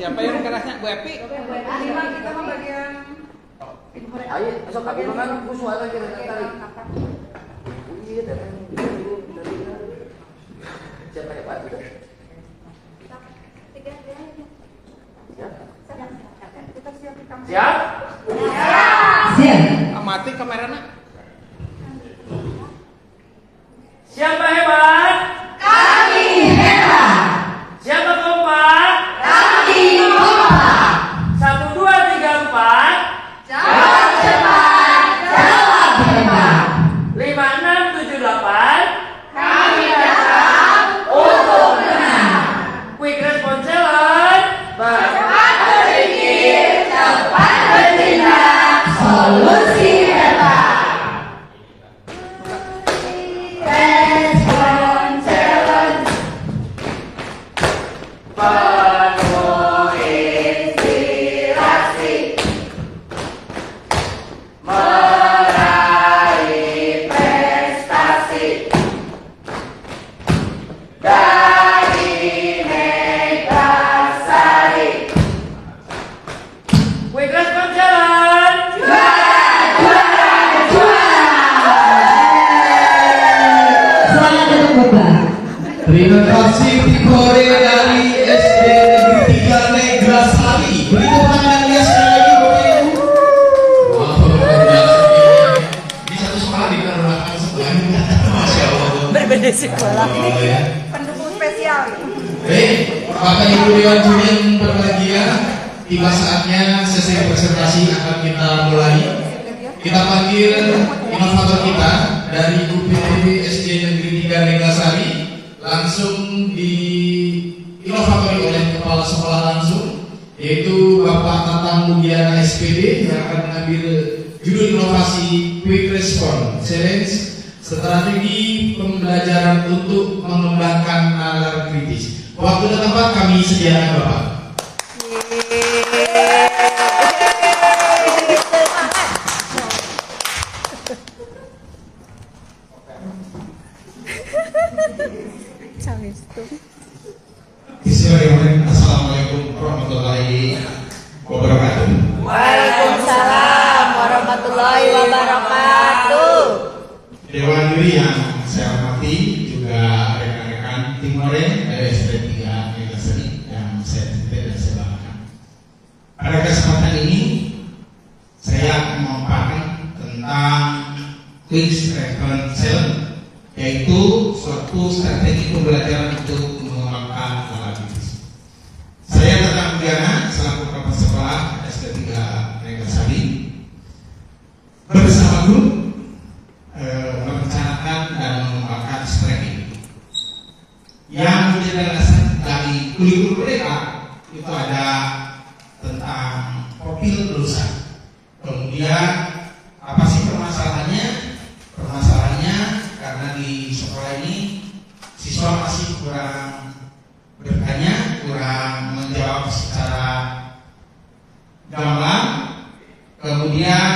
Siapa yang kerasnya? Bu Epi? Kita mau bagian. Ayo, besok kami makan kusu atau kita tadi. Iya, datang dulu. Siapa ya Pak? Siap? Siap. Amati kameranya. Siapa hebat? Kami hebat. Siapa kompak? Kami kompak. 1, 2, 3, 4. Jawab cepat, jawab hebat. 5, 6, 7, 8. Kami datang untuk menang. Quick response challenge. Cepat berpikir, cepat bertindak, solusi hebat. Respon challenge. Penuh inspirasi, meraih prestasi dari Megasari. Quick response challenge. Selamat datang Bapak. Terima kasih tim Hore dari SD Negeri 3 Neglasari. Beri tepuk tangan dia sekali lagi Bapak Ibu. Wow, luar biasa ini satu sekolah dikarenakan sebelahnya. Masya Allah. Berbeda sekolah. Oh, ya. Pendukung spesial. Baik, Bapak Ibu Dewan Juri yang berbahagia, tiba saatnya sesi presentasi akan kita mulai. Kita panggil inovator kita dari UPTB SD Negeri 3 Neglasari, langsung diinovatori oleh kepala sekolah langsung, yaitu Bapak Tatang Mugiana SPD yang akan mengambil judul inovasi Quick Response Challenge, strategi pembelajaran untuk mengembangkan nalar kritis. Waktu dan tempat kami sediakan Bapak. Bismillahirrahmanirrahim. Assalamualaikum warahmatullahi wabarakatuh. Waalaikumsalam warahmatullahi wabarakatuh. Dewan juri yang saya hormati, juga rekan-rekan tim Hore dari SD 3 Neglasari yang saya cintai dan saya banggakan. Pada kesempatan ini saya akan memaparkan tentang Quick Response Challenge, yaitu suatu strategi pembelajaran untuk mengembangkan nalar kritis. Saya Tatang Mugiana selaku kepala sekolah SD 3 Neglasari bersama guru merencanakan dan mengembangkan strategi yang menjadi dasar dari kurikulum mereka. Itu ada tentang profil lulusan, kemudian apa sih permasalahannya? Permasalahannya karena di sekolah ini siswa masih kurang bertanya, kurang menjawab secara gamblang. Kemudian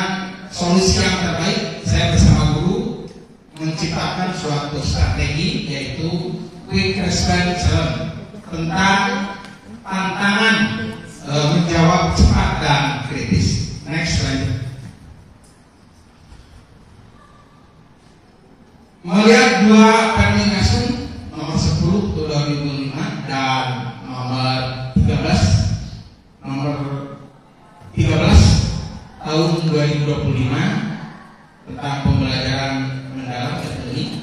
solusi yang terbaik, saya bersama guru menciptakan suatu strategi, yaitu Quick Response Challenge, tentang tantangan menjawab cepat dan kritis. Next slide. Melihat dua perlingasan nomor 10 2005 dan nomor 13 tahun 2025 tentang pembelajaran mendalam ini.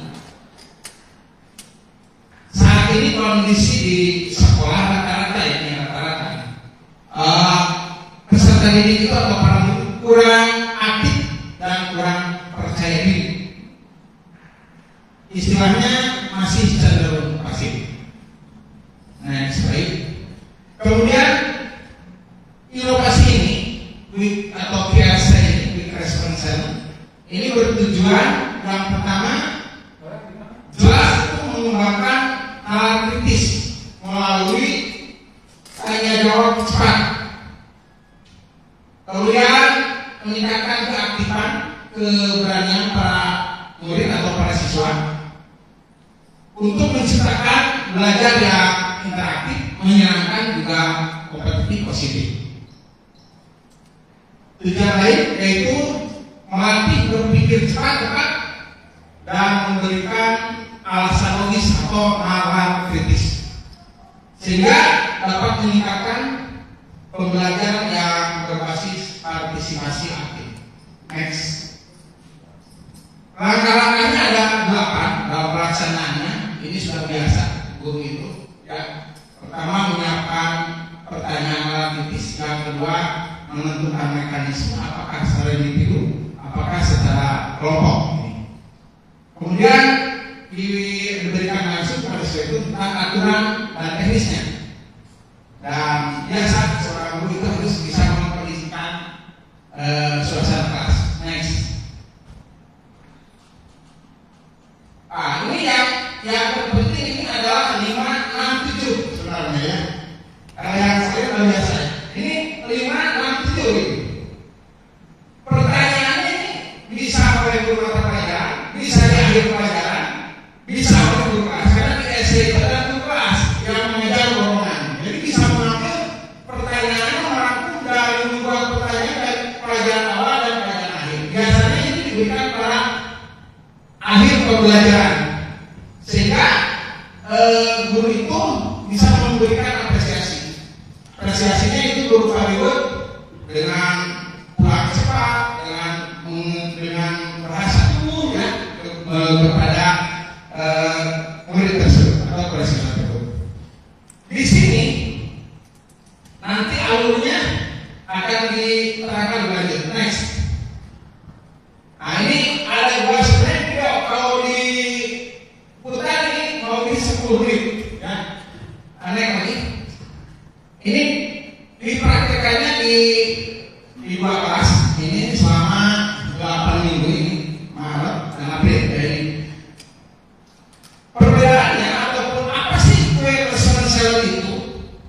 Saat ini kondisi di sekolah rata-rata peserta didik itu atau para murid kurang aktif dan kurang percaya diri. istilahnya masih cenderung pasif. Next, baik. Kemudian inovasi ini, quick atau QRC ini, quick response ini bertujuan yang pertama jelas untuk mengembangkan nalar kritis melalui tanya jawab cepat. Kemudian meningkatkan keaktifan keberanian para murid atau para siswa untuk menciptakan belajar yang interaktif, menyenangkan juga kompetitif positif. Tujuan lain yaitu melatih berpikir cepat dan memberikan alasan logis atau nalar kritis sehingga dapat meningkatkan pembelajaran yang berbasis partisipasi aktif. Next. Langkah-langkahnya ada 8 dalam pelaksanaannya. Ini sudah biasa guru itu. Ya. Pertama menyiapkan pertanyaan analitis, yang kedua menentukan mekanisme apakah secara individu, apakah secara kelompok. Kemudian diberikan langsung pada siswa itu tentang aturan dan teknisnya. Dan biasa seorang guru itu harus bisa mengkondisikan suasana kelas. Next. Ini yang terpenting ini adalah 5, 6, 7 sebenarnya ya. Yang saya tahu biasa. Ini 5, 6, 7 ini. Pertanyaannya ini bisa oleh guru mata pelajaran, bisa di akhir pelajaran, bisa oleh guru kelas. Karena di SD itu ada guru kelas yang mengejar golongan. Jadi bisa mengambil pertanyaannya merangkum dari membuat pertanyaan dari pelajaran awal dan pelajaran akhir. Biasanya ini diberikan pada akhir pembelajaran sehingga guru itu bisa memberikan apresiasi. Apresiasinya itu berupa reward dengan pulang cepat, dengan bahasa ya kepada murid tersebut atau presiden tersebut. Di sini nanti alurnya akan diterangkan lebih lanjut. Next. Nah ini ada dua sebenarnya video kalau diputar ini mau di 10 menit ya. Aneh lagi. Ini dipraktekannya di 2 kelas ini selama 8 minggu ini, Maret dan April. Jadi perbedaannya ataupun apa sih quick response itu?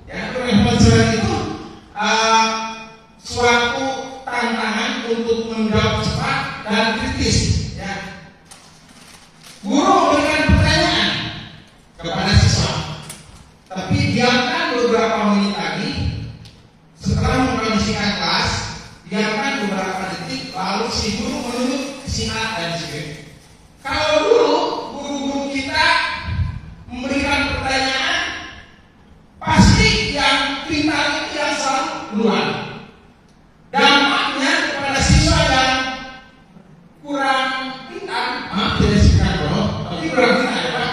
Ya, quick response itu suatu tantangan untuk menjawab cepat dan kritis. Ya. Guru memberikan pertanyaan kepada siswa, tapi diamkan beberapa menit lagi setelah mengkondisikan kelas, diamkan beberapa detik lalu si guru menunjuk si A dan si B. Kalau dulu guru-guru kita memberikan pertanyaan, pasti yang pintar itu yang selalu duluan. Dampaknya kepada siswa yang kurang pintar, tidak sekitar dong, tapi kurang pintar ya Pak.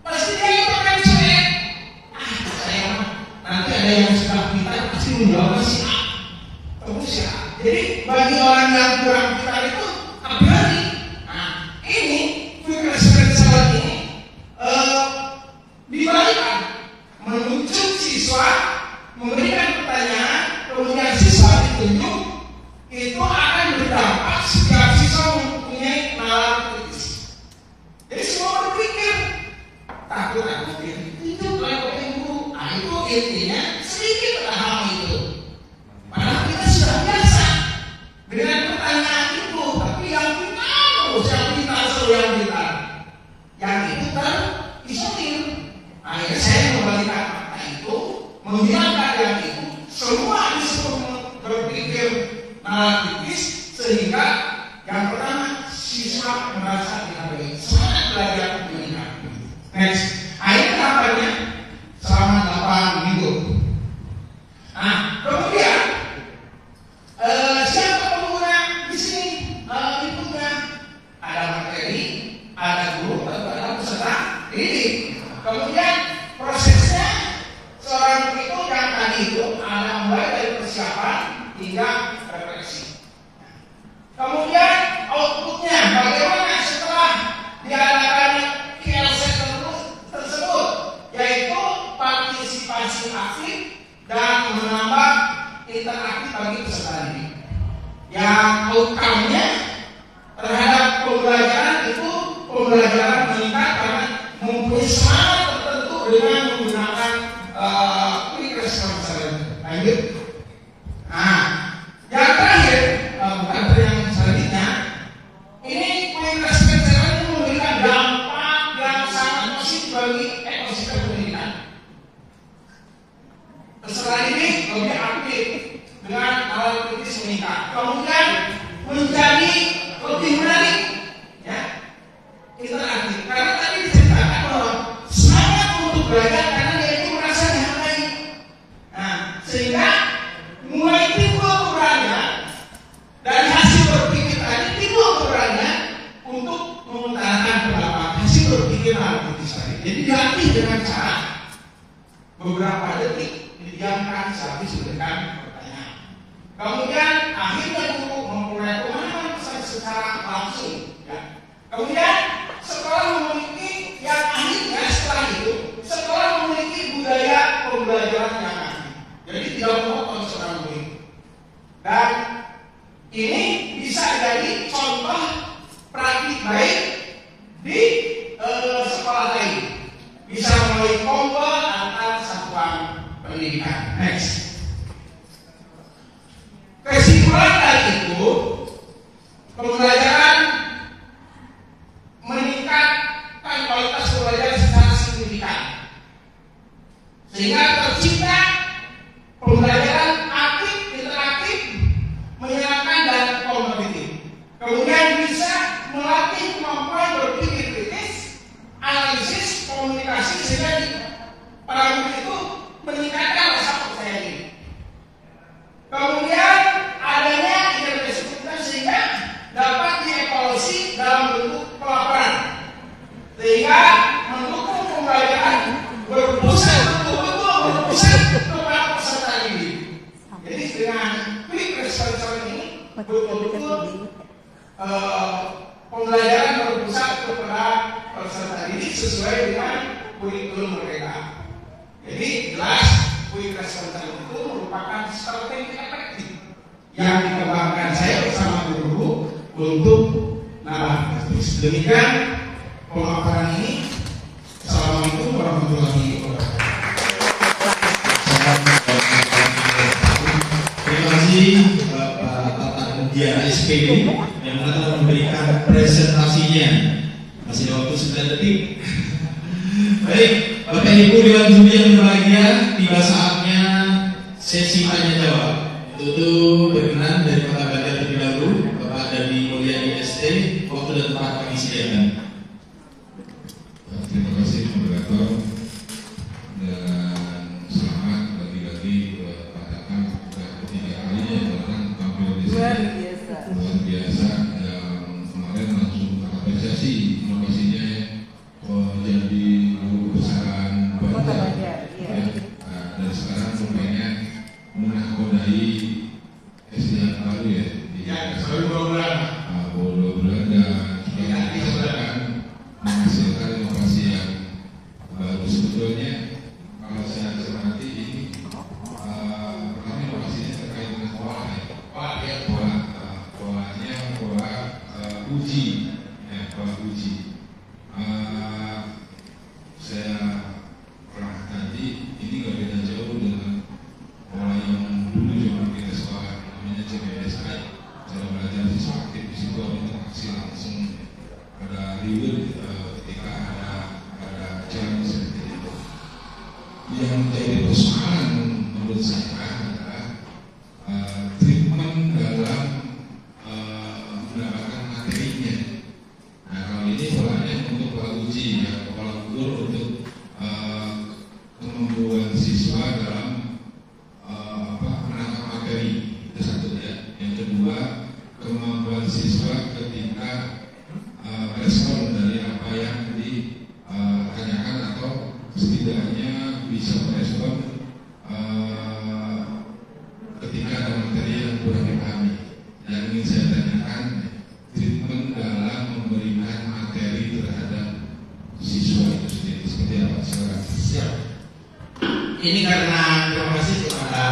Pasti dia itu akan cuek. Saya nanti ada yang sudah pintar pasti menjawab si A, terus si A. Jadi bagi orang yang kurang pintar itu apalagi. Nah ini quick response ini dibalikkan, menunjuk siswa, memberikan pertanyaan, kemudian siswa ditunjuk, itu akan berdampak setiap siswa mempunyai nalar kritis. Jadi semua berpikir takut aku itu kalau guru, itu intinya sedikit hal itu. Padahal kita sudah biasa dengan pertanyaan itu, tapi yang pintar terus yang pintar selalu yang pintar, yang itu terisolir. Akhirnya saya membalikan fakta itu, membiarkan yang itu semua disuruh berpikir kritis sehingga yang pertama siswa merasa dihargai, semangat belajar meningkat. Next, akhirnya tahapannya selama 8 minggu. Nah, kemudian siapa pengguna di sini? Inputnya ada materi, ada guru, ada peserta didik. Kemudian prosesnya seorang itu yang tadi itu ada mulai dari persiapan hingga refleksi. Kemudian outputnya bagaimana setelah dia bagi peserta didik. Yang outcome-nya terhadap pembelajaran itu pembelajaran meningkat karena mempunyai semangat tertentu dengan menggunakan quick response center. Lanjut. Nah, yang terakhir, bukan yang selanjutnya, ini quick response center itu memberikan dampak yang sangat positif bagi ekosistem pendidikan. Peserta didik lebih aktif dengan alat kritis meningkat, kemudian menjadi lebih menarik, ya, interaktif. Karena tadi diceritakan bahwa semangat untuk belajar karena dia itu merasa dihargai. Nah, sehingga mulai timbul keberanian dari hasil berpikir tadi, timbul keberanian untuk mengutarakan pendapat hasil berpikir kritis tadi. Jadi dilatih dengan cara beberapa detik didiamkan sambil diberikan pertanyaan. Kemudian akhirnya guru memulai pemahaman pesan secara langsung. Ya. Kemudian sekolah memiliki yang akhirnya setelah itu sekolah memiliki budaya pembelajaran yang aktif. Jadi tidak monoton seorang murid. Dan ini bisa jadi contoh praktik baik di sekolah lain. Bisa melalui kombo antar satuan pendidikan. Next. Kesimpulan dari itu, pembelajaran meningkatkan kualitas pembelajaran secara signifikan, sehingga tercipta pembelajaran aktif, interaktif, menyenangkan dan kompetitif. Kemudian bisa melatih kemampuan berpikir kritis, analisis, komunikasi, sehingga para murid itu meningkatkan rasa percaya diri. Kemudian adanya intervensi sehingga dapat dievaluasi dalam bentuk pelaporan, sehingga mendukung pembelajaran berpusat betul-betul berpusat kepada peserta didik. Jadi dengan quick response ini betul-betul pembelajaran berpusat kepada peserta didik sesuai dengan kurikulum mereka. Jadi jelas quick response itu merupakan strategi efektif yang dikembangkan saya bersama guru untuk nambah praktis. Demikian pemaparan ini. Assalamualaikum warahmatullahi wabarakatuh. Terima kasih Bapak Tata Mudia SPD yang telah memberikan presentasinya. Masih ada waktu 9 detik. Baik, Bapak Ibu Dewan Juri yang berbahagia, tiba saatnya sesi tanya jawab. Itu berkenan dari Kota Banjar terlebih dahulu, Bapak Dadi Mulyadi ST, waktu dan tempat kami sediakan. Terima kasih moderator dan selamat bagi-bagi Pak Tatang ketiga kalinya bahkan tampil di sini luar biasa. Yang kemarin langsung apresiasi inovasinya jadi guru besaran Banjar. Dan sekarang rupanya menakodai SD yang baru ya. Baru 2 bulan. Baru 2 bulan dan sudah menghasilkan inovasi yang baru. Sebetulnya kalau saya cermati ini pertama inovasinya terkait dengan pola ya. Polanya pola uji ya, pola uji. Saya pernah tadi ini nggak beda jauh dengan pola yang dulu zaman kita sekolah namanya CBSI, cara belajar siswa aktif. Di situ ada interaksi langsung, ada reward ketika ada challenge seperti itu. Yang menjadi persoalan menurut saya adalah treatment dalam mendapatkan materinya. Nah, kalau ini polanya untuk pola uji ya, pola ukur untuk kemampuan siswa dalam menangkap materi, itu satu ya. Yang kedua, kemampuan siswa ketika respon dari apa yang ditanyakan atau setidaknya bisa merespon ketika ada materi yang kurang dipahami. Yang ingin saya tanyakan, treatment dalam memberikan materi terhadap siswa itu sendiri seperti apa? Silakan. Siap. Ini karena terima kasih kepada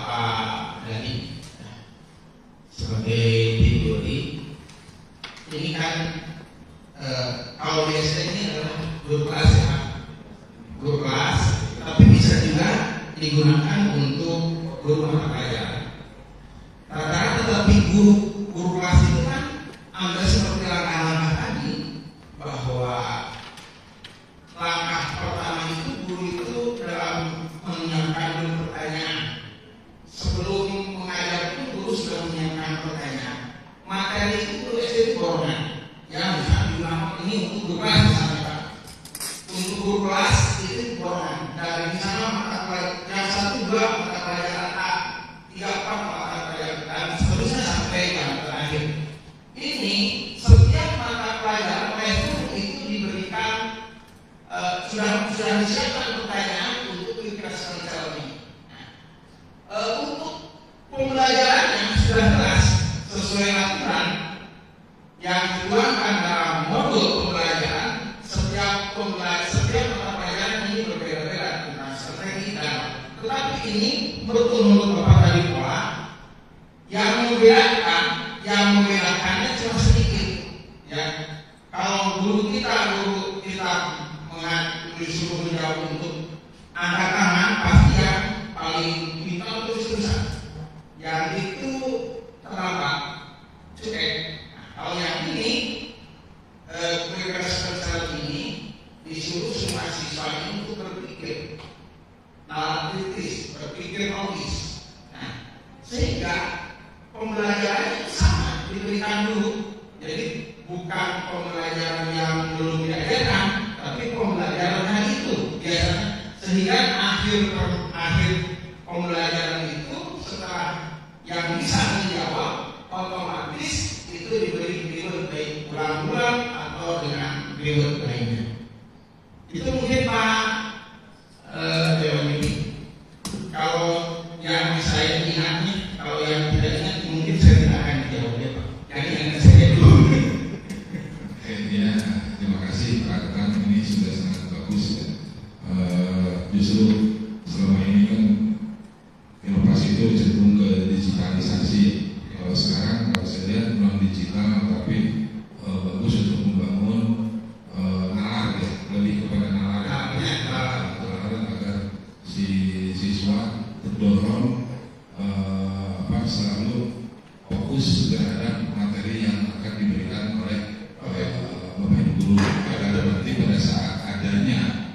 Pak Dadi kalau di SD ini adalah guru kelas ya, guru kelas, tapi bisa juga digunakan untuk guru mata pelajaran. Rata-rata tapi guru kelas itu kan ambil seperti langkah-langkah tadi, bahwa langkah pertama itu guru itu dalam menyiapkan pertanyaan. Sebelum mengajar itu guru sudah menyiapkan pertanyaan. Materi itu guru SD borongan, yang bisa digunakan ini untuk guru kelas misalnya Pak. Untuk guru kelas itu borongan. Dari misalnya mata pelajaran yang 1, 2 mata pelajaran A, 3, 4 mata pelajaran dan seterusnya sampai yang terakhir. Ini setiap mata pelajaran itu diberikan sudah disiapkan pertanyaan untuk literasi ini. Untuk pembelajarannya sudah jelas sesuai aturan yang dituangkan dalam modul pembelajaran. Setiap mata pelajaran ini berbeda-beda tentang strategi dan tetapi ini menurut Bapak tadi pola yang membedakannya cuma sedikit ya. Kalau guru kita disuruh menjawab untuk angkat tangan, pasti yang paling pintar tulis-tulisan. Yang itu terlambat, cuek. Kalau yang ini, kurikulum ini disuruh semua siswa ini untuk berpikir, nalar kritis, berpikir logis. Nah, sehingga pembelajaran itu sama diberikan dulu. Jadi bukan pembelajaran yang belum diajarkan, tapi pembelajaran itu biasanya, sehingga akhir pembelajaran itu setelah yang bisa menjawab otomatis itu diberi reward baik ulang-ulang atau dengan reward lainnya. Itu mungkin Pak Dewan ini. Kalau yang saya ingatnya, kalau yang tidak ingat mungkin saya tidak akan dijawab ya Pak. Yang ingat saya dulu. Ya, terima kasih Pak Rekan, ini sudah sangat bagus ya. Justru selama ini kan inovasi itu cenderung ke digitalisasi. Kalau sekarang kalau saya lihat non digital tapi bagus untuk membangun nalar ya, lebih kepada nalar agar si siswa terdorong selalu fokus terhadap materi yang akan diberikan oleh Bapak Ibu guru. Karena nanti pada saat adanya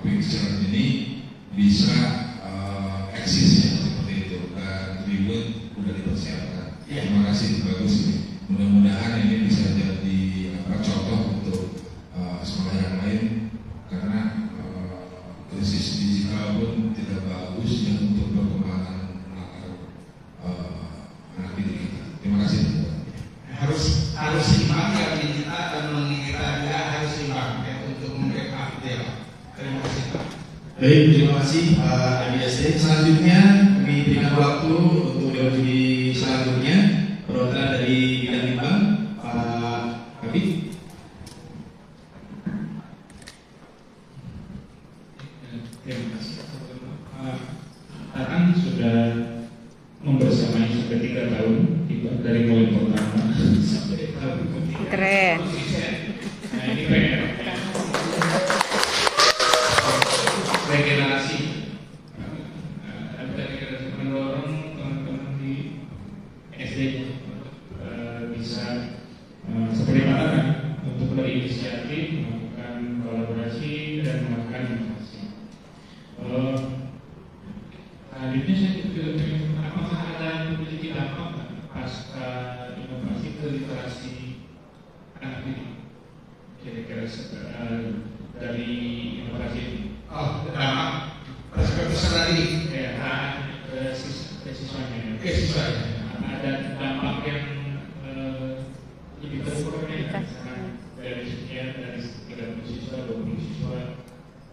picture ini bisa eksis ya, seperti itu, dan reward sudah dipersiapkan. Terima kasih, bagus ini. Mudah-mudahan ini bisa jadi contoh untuk sekolah yang lain, karena krisis digital pun tidak bagus ya untuk perkembangan anak didik kita. Terima kasih. Harus seimbang ya, digital dan non digital juga harus seimbang ya, untuk membackup dia. Terima kasih Pak. Baik, terima kasih Pak MISD. Selanjutnya kami berikan waktu untuk diskusi selanjutnya. Perwakilan dari bidang Limbang, Pak Habib. Terima kasih. Akan sudah membersamai sampai 3 tahun, dari mulai pertama sampai tahun ketiga. Keren. Nah ini keren. Regenerasi, mendorong teman-teman di SD bisa seperti katakan untuk berinisiatif, melakukan kolaborasi dan melakukan inovasi. Selanjutnya saya juga ingin, apakah ada yang memiliki dampak pasca inovasi ke literasi anak didik? Kira-kira dari inovasi ini. Oh, dampak peserta didik. Ya, siswanya. Siswanya. Ada dampak yang lebih terukur ya, misalkan dari sekian, dari 30 siswa, 20 siswa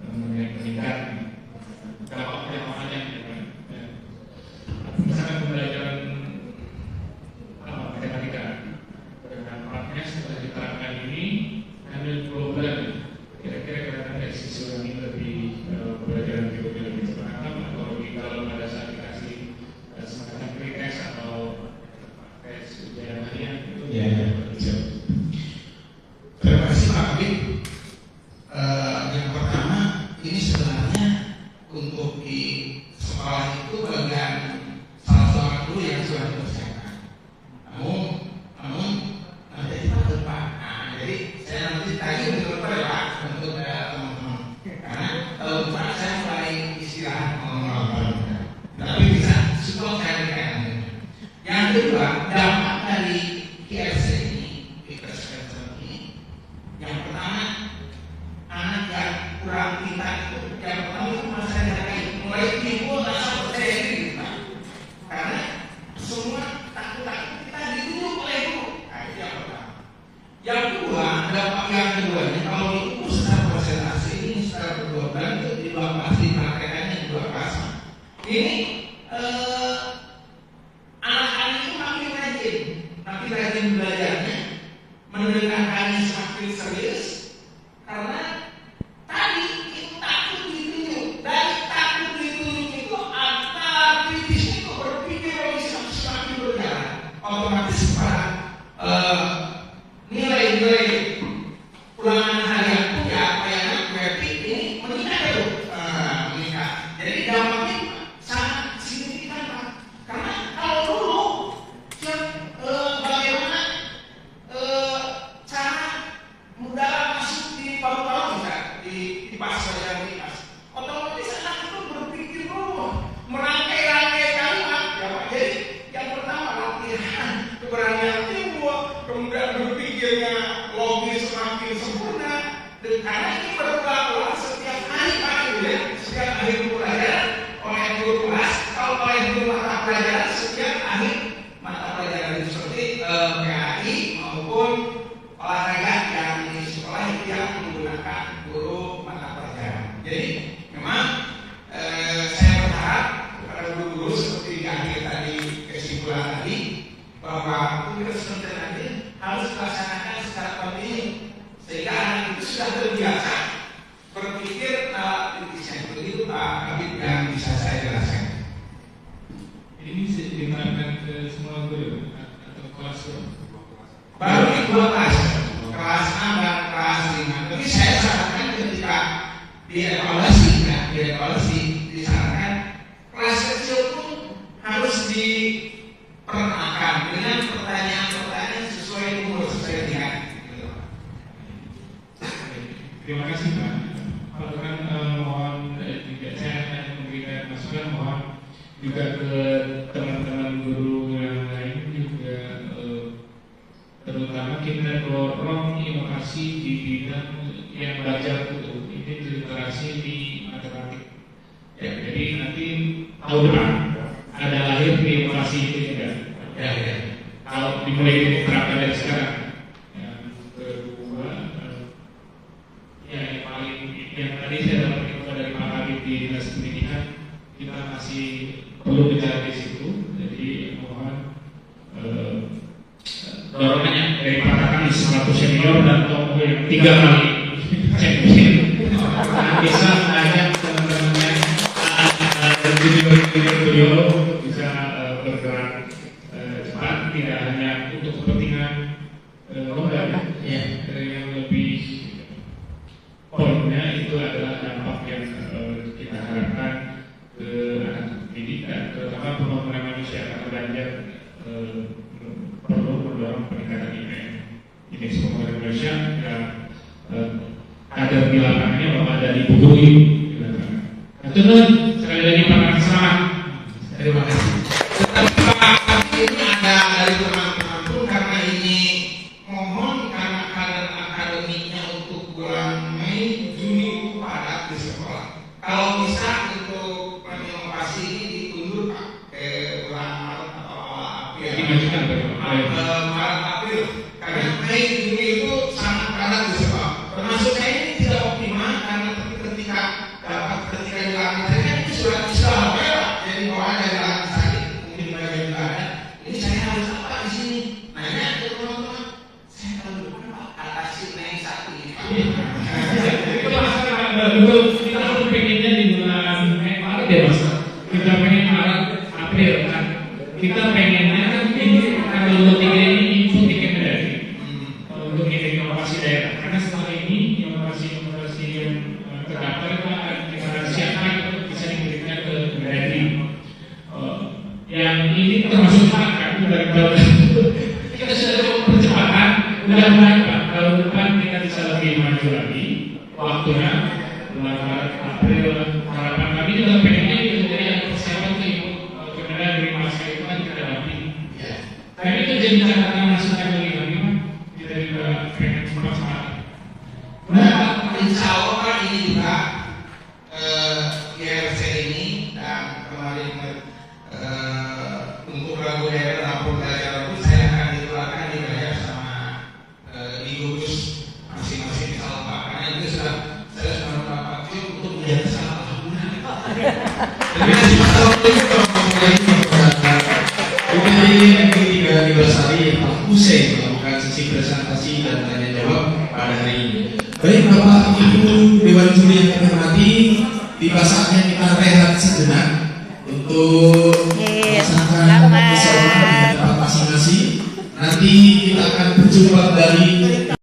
meningkat. Dampaknya apa aja? Misalkan pembelajaran matematika, dampaknya setelah diterapkan ini ambil 2 bulan. Kira-kira ada siswa ini lebih pembelajaran berikutnya lebih cepat, atau kalau pada saat dikasih semacam pretest atau tes ujian harian itu Ya, terima kasih. nanti tadi untuk Pak untuk teman-teman. Karena Pak saya mulai istirahat ngomong. Tapi bisa support saya. Yang kedua, dampak dari KRC ini, yang pertama, anak yang kurang pintar itu, yang pertama itu masyarakat mulai timbul rasa percaya diri, Pak. Karena semua takut-takut kita dituduh oleh guru. Nah, itu yang pertama. Yang kedua, dampak yang keduanya, kalau itu secara presentasi ini secara berdua bulan itu di dua kelas, dipraktekannya di dua kelas. Ini anak-anak itu makin rajin belajarnya, mendengarkannya semakin serius, karena tadi itu takut ditunjuk, dari takut ditunjuk itu antara kritis itu berpikir logis semakin berjalan, otomatis pada nilai-nilai ulangan harian punya apa yang berarti ini meningkat itu, meningkat. Jadi dampaknya sangat signifikan, Pak. Karena kalau dulu bagaimana cara mudah masuk di paru-paru di pas saja di pas. Otomatis anak itu berpikir dulu, merangkai-rangkai kalimat. Ya Pak, jadi yang pertama latihan keberanian timbul, kemudian berpikirnya logis semakin sempurna. Dan karena ini berulang-ulang setiap hari Pak, ya, setiap akhir pelajaran oleh guru kelas, kalau oleh guru mata pelajaran setiap akhir mata pelajaran seperti PAI maupun olahraga yang di sekolah itu yang menggunakan guru mata pelajaran. Jadi memang saya berharap kepada guru-guru seperti yang tadi kesimpulan tadi bahwa tugas menteri harus dilaksanakan secara kontinu sehingga anak itu sudah terbiasa berpikir kritisnya. Begitu Pak Habib yang bisa saya jelaskan. Ini bisa diterapkan ke semua guru atau kelas guru? Baru di dua kelas 6 dan kelas 5. Tapi saya sarankan ketika dievaluasi, disarankan kelas kecil pun harus diperkenalkan dengan pertanyaan-pertanyaan sesuai umur, sesuai tingkat. Terima kasih Pak. Kalau kan mohon juga saya akan memberikan masukan, mohon juga ke teman-teman guru yang lain juga, terutama kita dorong inovasi di bidang yang belajar itu, ini literasi di matematik. Ya, jadi nanti tahun depan ada lahir di inovasi itu juga. Ya. Kalau dimulai diterapkan dari sekarang. Yang kedua, yang tadi saya dapat info dari Pak Habib di Dinas Pendidikan, kita masih perlu bicara di situ. Jadi mohon dorongannya dari Pak Kami selaku senior dan tokoh yang 3 kali champion bisa mengajak teman-temannya junior bisa bergerak cepat, tidak hanya untuk kepentingan lomba, yang lebih poinnya itu adalah dampak yang kita harapkan ke anak pendidikan, terutama pembangunan manusia akan belajar perlu mendorong peningkatan indeks pembangunan manusia dan ada di lapangannya bahwa ada di Bugui. Sekali lagi Pak selamat. Terima kasih. Tetapi Pak ini ada dari teman-teman pun karena ini mohon karena kadar akademiknya untuk bulan Mei Juni itu padat di sekolah. Kalau bisa untuk inovasi ini diundur Pak ke bulan Maret atau awal April. Dimajukan Maret April karena Mei Juni itu sangat padat di sekolah. Termasuk saya ini tidak optimal karena ketika dilakukan kan itu sudah Pak. Jadi mau ada yang sakit mungkin bagian juga ada. Ini saya harus apa di sini? Nanya ke teman-teman. Saya tahu depan Pak atasi naik satu ini Pak. Betul, kita pun pengennya di bulan Maret ya Mas. Kita pengen Maret April kan. Kita pengennya kan ini kalau untuk ini input tiket dari untuk inovasi daerah. Karena setelah ini inovasi yang terdaftar itu akan kita siapkan untuk bisa diberikan ke Mendagri. Yang ini termasuk kan dari kita sudah percepatan, mudah-mudahan Pak, kalau depan kita bisa lebih maju lagi waktunya bulan Maret April. Harapan kami juga pengennya itu jadi ada persiapan tuh ibu kemudian dari masa itu kan kita damping. Tapi itu jadi catatan masukan bagi kami Pak. Kita juga pengen cepat. Nah, insya Allah Pak, ini juga IRC ini dan kemarin untuk lagu daerah rapor daerah pun saya akan dikeluarkan dibayar sama di gugus masing-masing salah Pak, karena itu saya sudah mendapat untuk menjadi salah alhamdulillah. Terima kasih Pak Waktu itu ini ketiga anniversary Pak Hussein melakukan sesi presentasi dan tanya jawab pada hari ini. Baik Bapak Ibu Dewan Juri yang kami hormati, tiba saatnya kita rehat sejenak untuk melaksanakan persoalan di tempat masing-masing. Nanti kita akan berjumpa dari